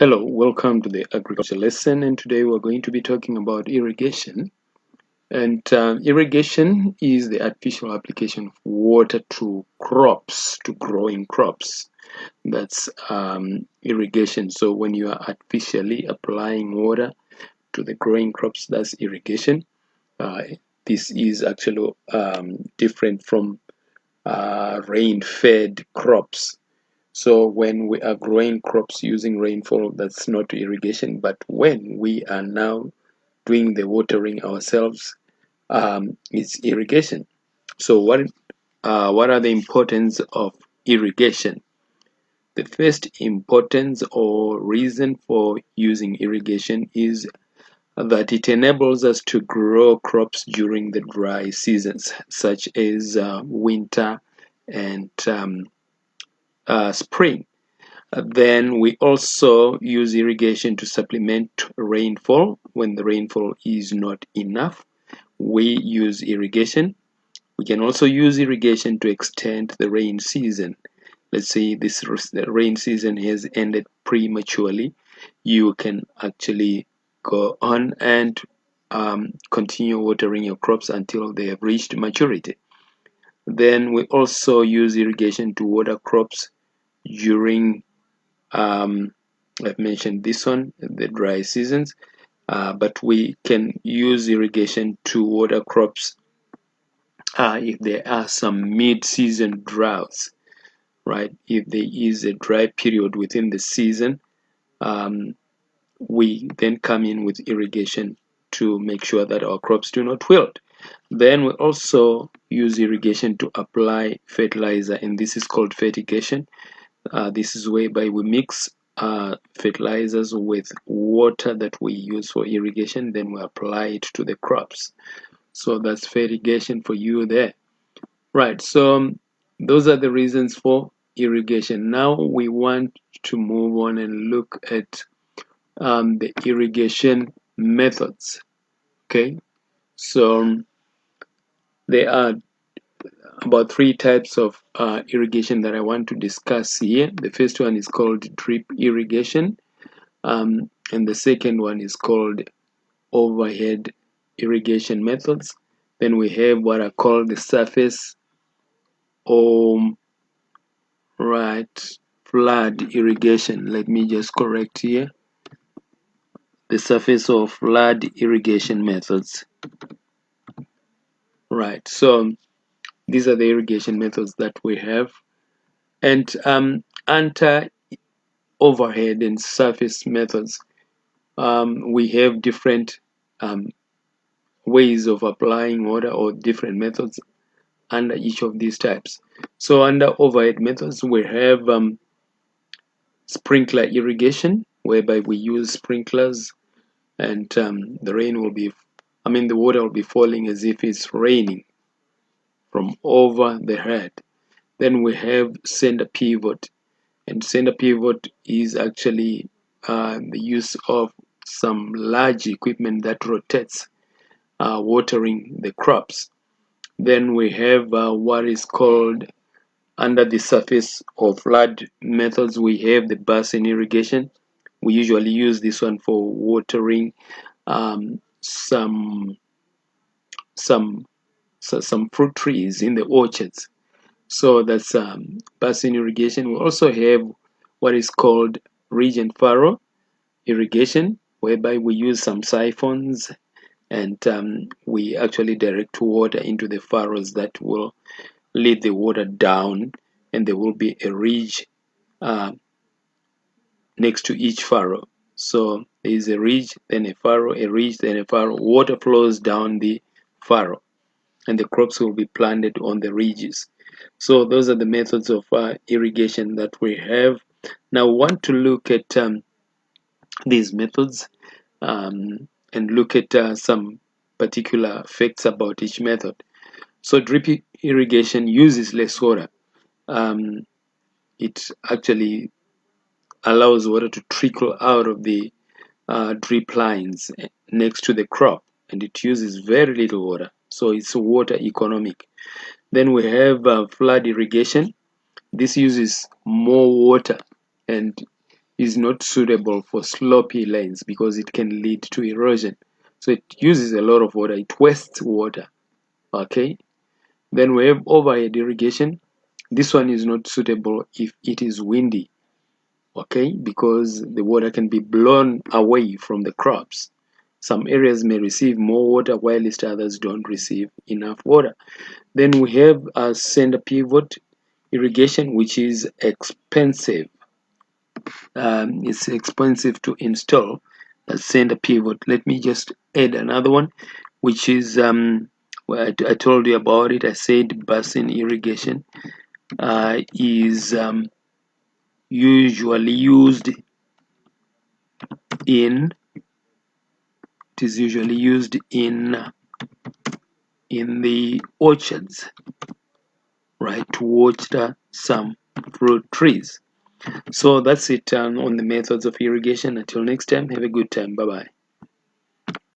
Hello, welcome to the agriculture lesson, and today we're going to be talking about irrigation. And irrigation is the artificial application of water to crops, to growing crops. That's irrigation. So when you are artificially applying water to the growing crops, that's irrigation. Uh, this is actually different from rain-fed crops. So when we are growing crops using rainfall, that's not irrigation. But when we are now doing the watering ourselves, it's irrigation. So what are the importance of irrigation? The first importance or reason for using irrigation is that it enables us to grow crops during the dry seasons, such as winter and spring. Then we also use irrigation to supplement rainfall when the rainfall is not enough. We use irrigation. We can also use irrigation to extend the rain season. Let's say the rain season has ended prematurely. You can actually go on and continue watering your crops until they have reached maturity. Then we also use irrigation to water crops during I've mentioned this one, the dry seasons, but we can use irrigation to water crops if there are some mid-season droughts, right? If there is a dry period within the season, we then come in with irrigation to make sure that our crops do not wilt. Then we also use irrigation to apply fertilizer, and this is called fertigation. This is whereby we mix fertilizers with water that we use for irrigation, then we apply it to the crops. So that's fertigation for you there. Right, so those are the reasons for irrigation. Now we want to move on and look at the irrigation methods. Okay, so there are about three types of irrigation that I want to discuss here. The first one is called drip irrigation, and the second one is called overhead irrigation methods. Then we have what are called the surface or flood irrigation. Let me just correct here. The surface or flood irrigation methods. Right, so these are the irrigation methods that we have. And under overhead and surface methods, we have different ways of applying water or different methods under each of these types. So under overhead methods, we have sprinkler irrigation, whereby we use sprinklers and the water will be falling as if it's raining from over the head. Then we have center pivot, and center pivot is actually the use of some large equipment that rotates watering the crops. Then we have what is called under the surface or flood methods, we have the basin irrigation. We usually use this one for watering some fruit trees in the orchards. So that's basin irrigation. We also have what is called ridge and furrow irrigation, whereby we use some siphons and we actually direct water into the furrows that will lead the water down, and there will be a ridge next to each furrow. So there is a ridge, then a furrow, a ridge, then a furrow. Water flows down the furrow, and the crops will be planted on the ridges. So those are the methods of irrigation that we have. Now we want to look at these methods and look at some particular facts about each method. So drip irrigation uses less water. It actually allows water to trickle out of the drip lines next to the crop, and it uses very little water, so it's water economic. Then we have flood irrigation. This uses more water, and is not suitable for slopy lanes because it can lead to erosion. So it uses a lot of water, it wastes water. Okay, then we have overhead irrigation. This one is not suitable if it is windy, okay, because the water can be blown away from the crops. Some areas may receive more water whilst others don't receive enough water. Then we have a center pivot irrigation, which is expensive. It's expensive to install a center pivot. Let me just add another one, which is well, I told you about it. I said basin irrigation is usually used in it is usually used in the orchards, right, to water some fruit trees. So that's it on the methods of irrigation. Until next time, have a good time. Bye bye.